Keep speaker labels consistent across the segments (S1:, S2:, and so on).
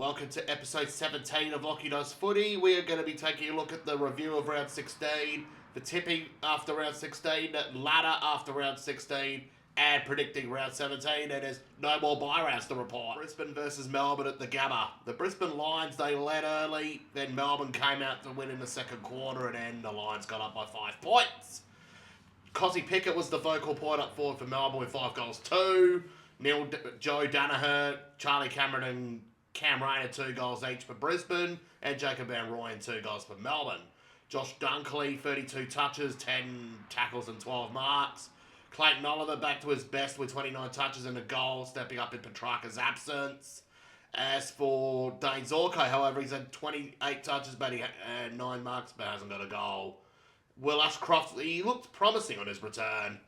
S1: Welcome to episode 17 of Lachie Does Footy. We are going to be taking a look at the review of round 16, the tipping after round 16, ladder after round 16, and predicting round 17. And there's no more bye rounds to report. Brisbane versus Melbourne at the Gabba. The Brisbane Lions, they led early, then Melbourne came out to win in the second quarter, and then the Lions got up by 5 points. Cosy Pickett was the vocal point up forward for Melbourne with 5 goals too. Joe Danaher, Charlie Cameron and Cam Rayner 2 goals each for Brisbane, and Jacob Van Rooyen 2 goals for Melbourne. Josh Dunkley, 32 touches, 10 tackles and 12 marks. Clayton Oliver back to his best with 29 touches and a goal, stepping up in Petrarca's absence. As for Dane Zorko, however, he's had 28 touches, but he had 9 marks, but hasn't got a goal. Will Ashcroft, he looked promising on his return.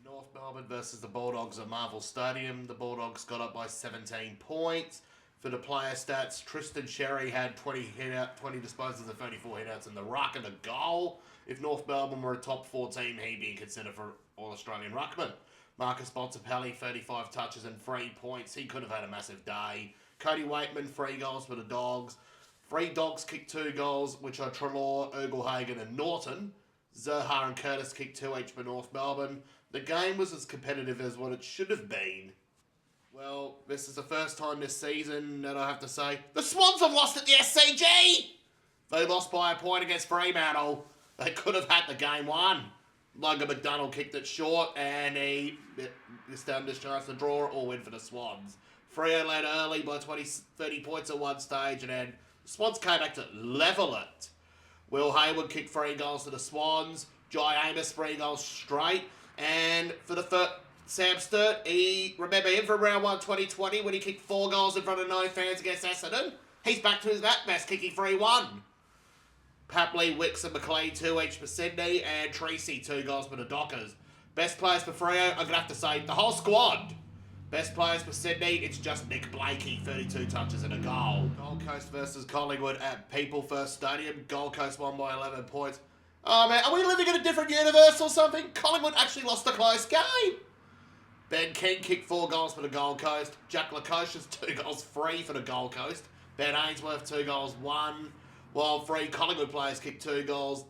S1: North Melbourne versus the Bulldogs at Marvel Stadium. The Bulldogs got up by 17 points. For the player stats, Tristan Sherry had 20 disposals and 34 hitouts in the ruck and a goal. If North Melbourne were a top 4 team, he'd be considered for All-Australian ruckman. Marcus Bontempelli, 35 touches and 3 points. He could have had a massive day. Cody Waitman, 3 goals for the Dogs. 3 Dogs kicked 2 goals, which are Treloar, Ugelhagen and Norton. Zerha and Curtis kicked 2 each for North Melbourne. The game was as competitive as what it should have been. Well, this is the first time this season that I have to say, the Swans have lost at the SCG! They lost by a point against Fremantle. They could have had the game won. Logan McDonald kicked it short, and he stand his chance to draw it or win for the Swans. Freo led early by 30 points at one stage, and then the Swans came back to level it. Will Hayward kicked 3 goals for the Swans. Jai Amos 3 goals straight. And for the Sam Sturt, remember him from round 1 2020 when he kicked 4 goals in front of no fans against Essendon? He's back to his best, kicking 3-1. Papley, Wicks and McLean 2 each for Sydney, and Treacy 2 goals for the Dockers. Best players for Freo, I'm going to have to say, the whole squad. Best players for Sydney, it's just Nick Blakey, 32 touches and a goal. Gold Coast versus Collingwood at People First Stadium. Gold Coast won by 11 points. Oh man, are we living in a different universe or something? Collingwood actually lost a close game. Ben King kicked 4 goals for the Gold Coast. Jack Lacocious 2 goals free for the Gold Coast. Ben Ainsworth 2 goals 1. While 3 Collingwood players kicked 2 goals.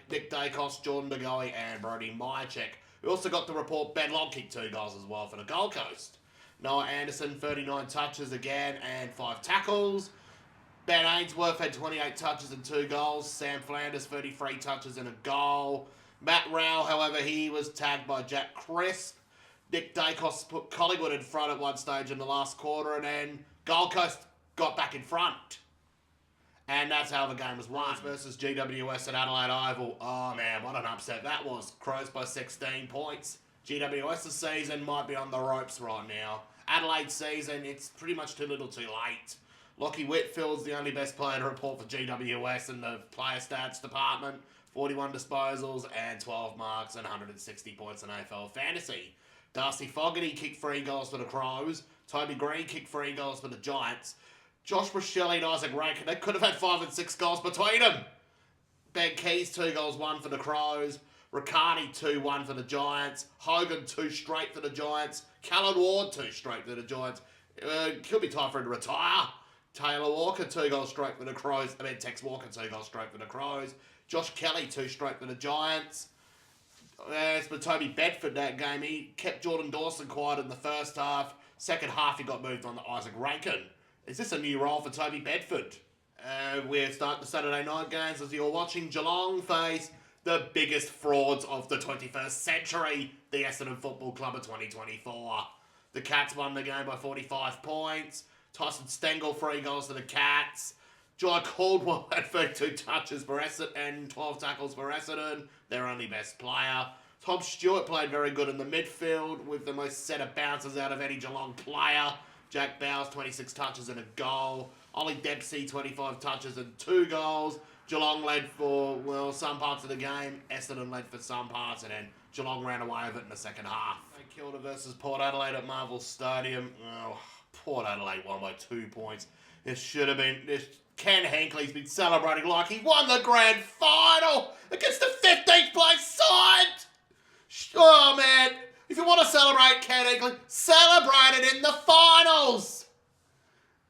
S1: Nick Dacos, Jordan De Goey and Brody Myercheck. We also got to report Ben Long kicked 2 goals as well for the Gold Coast. Noah Anderson 39 touches again and 5 tackles. Ben Ainsworth had 28 touches and 2 goals. Sam Flanders, 33 touches and a goal. Matt Rowell, however, he was tagged by Jack Crisp. Nick Dacos put Collingwood in front at one stage in the last quarter, and then Gold Coast got back in front. And that's how the game was won. Versus GWS at Adelaide Oval. Oh man, what an upset that was. Crows by 16 points. GWS's season might be on the ropes right now. Adelaide's season, it's pretty much too little too late. Lachie Whitfield's the only best player to report for GWS in the player stats department. 41 disposals and 12 marks and 160 points in AFL Fantasy. Darcy Fogarty kicked 3 goals for the Crows. Toby Green kicked 3 goals for the Giants. Josh Rochelle and Isaac Rankin, they could have had 5 and 6 goals between them. Ben Keys 2 goals 1 for the Crows. Riccardi 2-1 for the Giants. Hogan 2 straight for the Giants. Callan Ward 2 straight for the Giants. Could be time for him to retire. Taylor Walker 2 goals straight for the Crows. Tex Walker 2 goals straight for the Crows. Josh Kelly 2 straight for the Giants. As for Toby Bedford that game, he kept Jordan Dawson quiet in the first half. Second half he got moved on to Isaac Rankin. Is this a new role for Toby Bedford? We're starting the Saturday night games as you're watching Geelong face the biggest frauds of the 21st century, the Essendon Football Club of 2024. The Cats won the game by 45 points. Tyson Stengel 3 goals for the Cats. Jai Caldwell had 32 touches for Essendon and 12 tackles for Essendon, their only best player. Tom Stewart played very good in the midfield with the most set of bounces out of any Geelong player. Jack Bowles 26 touches and a goal. Ollie Dempsey 25 touches and 2 goals. Geelong led for, some parts of the game. Essendon led for some parts, and then Geelong ran away with it in the second half. St Kilda versus Port Adelaide at Marvel Stadium. Port Adelaide won by 2 points. It should have been... Ken Hankley's been celebrating like he won the grand final against the 15th place side. Oh, man. If you want to celebrate Ken Hankley, celebrate it in the finals.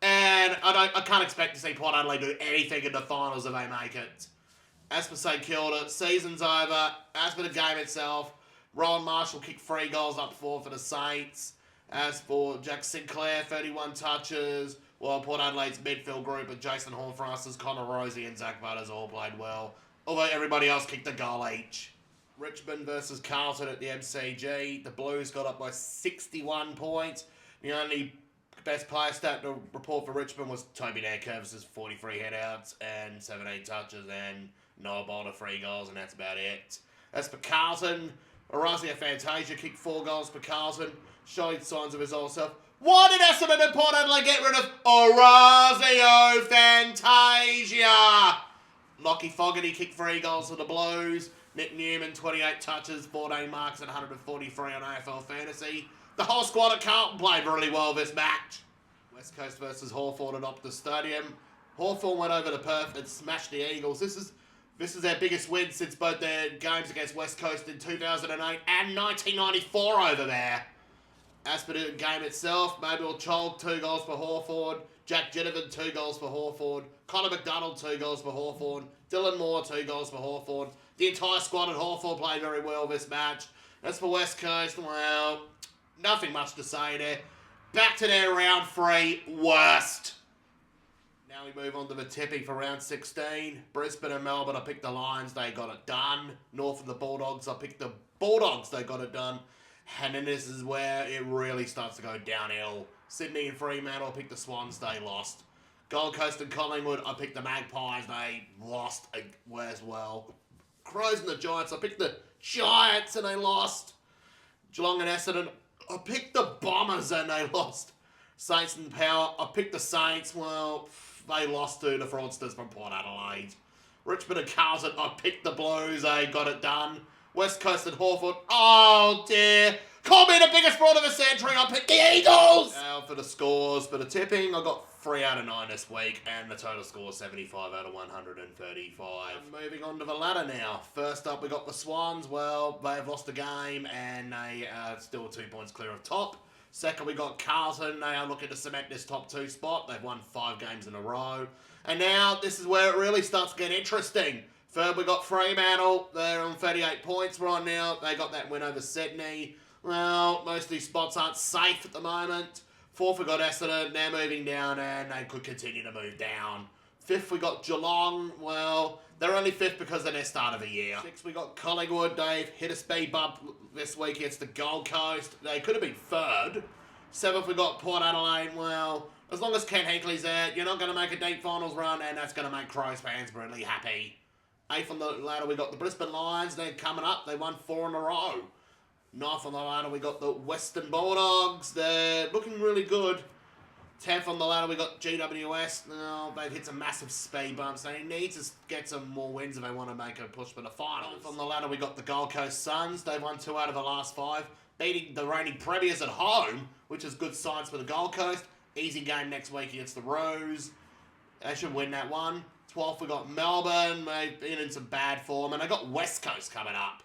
S1: And I can't expect to see Port Adelaide do anything in the finals if they make it. As for St Kilda, season's over. As for the game itself, Rowan Marshall kicked 3 goals up 4 for the Saints. As for Jack Sinclair, 31 touches. While Port Adelaide's midfield group of Jason Hornfrasters, Connor Rosie and Zach Butters all played well. Although everybody else kicked a goal each. Richmond versus Carlton at the MCG. The Blues got up by 61 points. The only best player stat to report for Richmond was Toby Nankervis' 43 headouts and 17 touches and Noah Bolter 3 goals, and that's about it. As for Carlton, Orazio Fantasia kicked 4 goals for Carlton, showing signs of his old self. Why did Essendon and Port Adelaide get rid of Orazio Fantasia? Lachie Fogarty kicked 3 goals for the Blues. Nick Newman, 28 touches, 14 marks and 143 on AFL Fantasy. The whole squad at Carlton played really well this match. West Coast versus Hawthorn at Optus Stadium. Hawthorn went over to Perth and smashed the Eagles. This is their biggest win since both their games against West Coast in 2008 and 1994 over there. As for the game itself, Mabel Cholk, 2 goals for Hawthorn. Jack Ginnivan, 2 goals for Hawthorn. Connor McDonald, 2 goals for Hawthorn. Dylan Moore, 2 goals for Hawthorn. The entire squad at Hawthorn played very well this match. As for West Coast, well, nothing much to say there. Back to their round 3 worst. Now we move on to the tipping for round 16. Brisbane and Melbourne, I picked the Lions, they got it done. North and the Bulldogs, I picked the Bulldogs, they got it done. And then this is where it really starts to go downhill. Sydney and Fremantle, I picked the Swans, they lost. Gold Coast and Collingwood, I picked the Magpies, they lost as well. Crows and the Giants, I picked the Giants and they lost. Geelong and Essendon, I picked the Bombers and they lost. Saints and Power, I picked the Saints, well, they lost to the fraudsters from Port Adelaide. Richmond and Carlton, I picked the Blues, they got it done. West Coast and Hawthorn, oh dear. Call me the biggest fraud of the century, I picked the Eagles! Now for the scores, for the tipping, I got 3 out of 9 this week, and the total score is 75 out of 135. Moving on to the ladder now. First up, we got the Swans. Well, they have lost a game, and they are still 2 points clear of top. Second, we got Carlton. They are looking to cement this top 2 spot. They've won 5 games in a row. And now, this is where it really starts to get interesting. Third, we got Fremantle. They're on 38 points right now. They got that win over Sydney. Well, most of these spots aren't safe at the moment. Fourth, we got Essendon. They're moving down, and they could continue to move down. Fifth, we got Geelong. Well, they're only 5th because of their start of the year. Sixth, we got Collingwood. They've hit a speed bump this week against the Gold Coast. They could have been 3rd. Seventh, we got Port Adelaide. Well, as long as Ken Hinkley's there, you're not going to make a deep finals run, and that's going to make Crows fans really happy. Eighth on the ladder, we got the Brisbane Lions. They're coming up. They won 4 in a row. Ninth on the ladder, we got the Western Bulldogs. They're looking really good. 10th on the ladder, we got GWS. Now, they've hit some massive speed bumps. They need to get some more wins if they want to make a push for the finals. 11th on the ladder, we got the Gold Coast Suns. They've won 2 out of the last 5, beating the reigning premiers at home, which is good signs for the Gold Coast. Easy game next week against the Roos. They should win that one. 12th, we got Melbourne. They've been in some bad form. And they got West Coast coming up.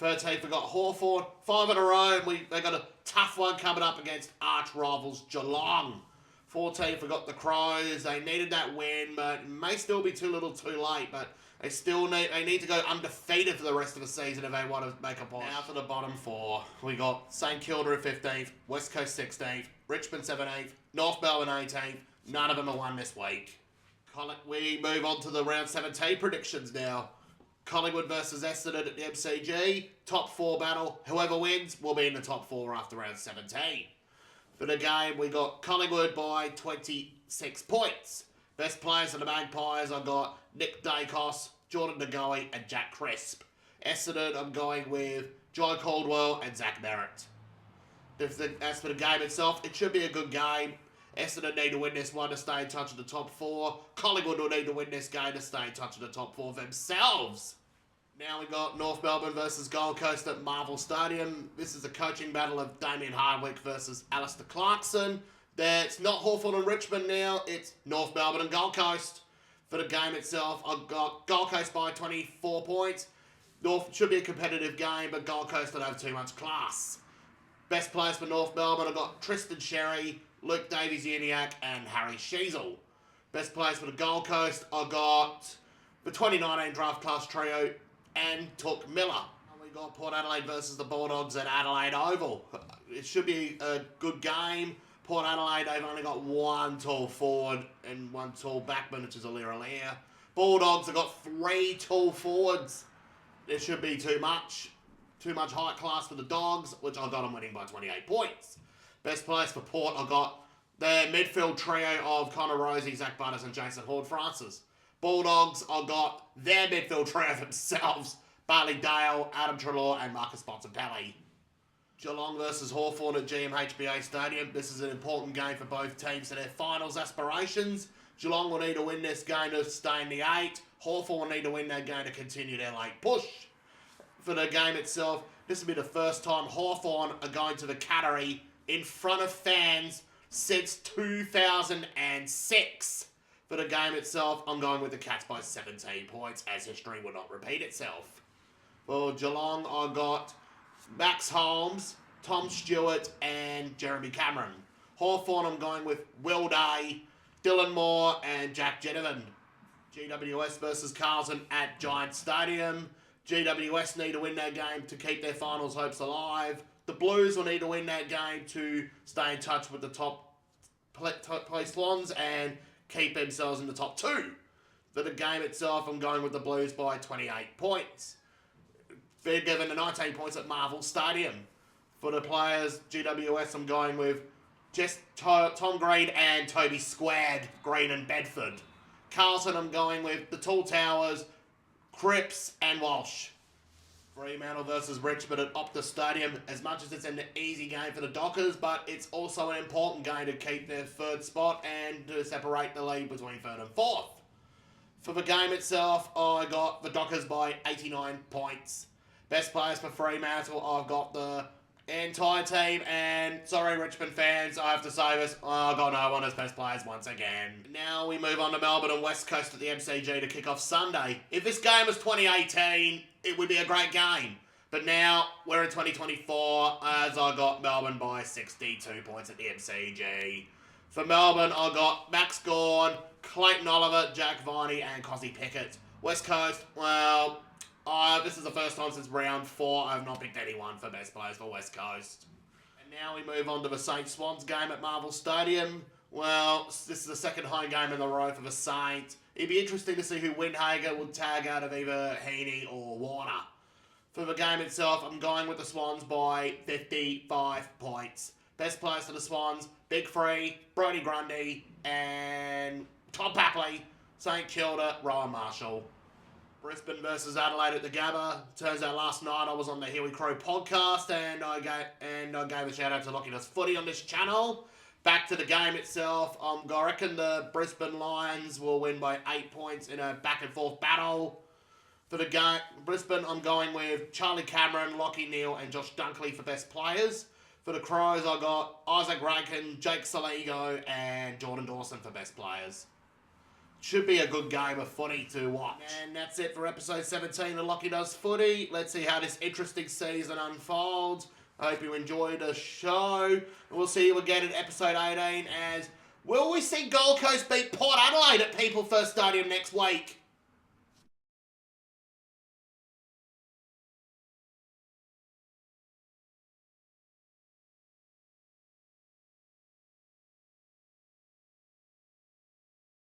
S1: 13th, we got Hawthorn. 5 in a row. They got a tough one coming up against arch rivals Geelong. 14th, we got the Crows. They needed that win, but it may still be too little too late. But they need to go undefeated for the rest of the season if they want to make a push. Now for the bottom 4. We got St Kilda at 15th, West Coast 16th, Richmond 17th, North Melbourne 18th. None of them have won this week. We move on to the round 17 predictions now. Collingwood versus Essendon at the MCG. Top 4 battle. Whoever wins will be in the top 4 after round 17. For the game, we got Collingwood by 26 points. Best players in the Magpies, I got Nick Dacos, Jordan Ngoe, and Jack Crisp. Essendon, I'm going with Joe Caldwell and Zach Merritt. As for the game itself, it should be a good game. Essendon need to win this one to stay in touch with the top 4. Collingwood will need to win this game to stay in touch with the top 4 themselves. Now we got North Melbourne versus Gold Coast at Marvel Stadium. This is a coaching battle of Damien Hardwick versus Alistair Clarkson. It's not Hawthorn and Richmond now, it's North Melbourne and Gold Coast. For the game itself, I've got Gold Coast by 24 points. North should be a competitive game, but Gold Coast don't have too much class. Best players for North Melbourne, I've got Tristan Sherry, Luke Davies-Uniacke, and Harry Sheasel. Best players for the Gold Coast, I got the 2019 draft class trio and Took Miller. We got Port Adelaide versus the Bulldogs at Adelaide Oval. It should be a good game. Port Adelaide, they've only got one tall forward and one tall backman, which is Aliir. Bulldogs have got 3 tall forwards. There should be too much height class for the Dogs, which I got them winning by 28 points. Best players for Port, I got their midfield trio of Connor Rosie, Zach Butters, and Jason Horde-Francis. Bulldogs, I got their midfield trio themselves, Barley Dale, Adam Treloar, and Marcus Bontempelli. Geelong versus Hawthorn at GMHBA Stadium. This is an important game for both teams to their finals aspirations. Geelong will need to win this game to stay in the 8. Hawthorn will need to win that game to continue their late push. For the game itself, this will be the first time Hawthorn are going to the Cattery in front of fans since 2006. For the game itself, I'm going with the Cats by 17 points, as history will not repeat itself. For Geelong, I got Max Holmes, Tom Stewart, and Jeremy Cameron. Hawthorn, I'm going with Will Day, Dylan Moore, and Jack Ginnivan. GWS versus Carlton at Giant Stadium. GWS need to win that game to keep their finals hopes alive. The Blues will need to win that game to stay in touch with the top place Swans and keep themselves in the top 2. For the game itself, I'm going with the Blues by 28 points. They're given the 19 points at Marvel Stadium. For the players, GWS, I'm going with Tom Green and Toby Squared, Green and Bedford. Carlton, I'm going with the Tall Towers, Cripps and Walsh. Fremantle versus Richmond at Optus Stadium. As much as it's an easy game for the Dockers, but it's also an important game to keep their 3rd spot and to separate the lead between 3rd and 4th. For the game itself, I got the Dockers by 89 points. Best players for Fremantle, I've got the entire team, and sorry Richmond fans, I have to say this, I got no one as best players once again. Now we move on to Melbourne and West Coast at the MCG to kick off Sunday. If this game was 2018, it would be a great game. But now we're in 2024, as I got Melbourne by 62 points at the MCG. For Melbourne, I got Max Gawn, Clayton Oliver, Jack Viney, and Cosy Pickett. West Coast, well, this is the first time since round 4 I have not picked anyone for best players for West Coast. And now we move on to the Saints Swans game at Marvel Stadium. Well, this is the second home game in a row for the Saints. It'd be interesting to see who Windhager would tag out of either Heaney or Warner. For the game itself, I'm going with the Swans by 55 points. Best players for the Swans, Big Free, Brodie Grundy, and Todd Papley, St Kilda, Rowan Marshall. Brisbane versus Adelaide at the Gabba. Turns out last night I was on the Here We Crow podcast and I gave a shout out to Lachie Footy on this channel. Back to the game itself, I reckon the Brisbane Lions will win by 8 points in a back and forth battle. For the game, Brisbane, I'm going with Charlie Cameron, Lachie Neale, and Josh Dunkley for best players. For the Crows, I got Isaac Rankin, Jake Saligo, and Jordan Dawson for best players. Should be a good game of footy to watch. And that's it for episode 17 of Lachie Does Footy. Let's see how this interesting season unfolds. I hope you enjoyed the show. We'll see you again in episode 18 as will we see Gold Coast beat Port Adelaide at People First Stadium next week?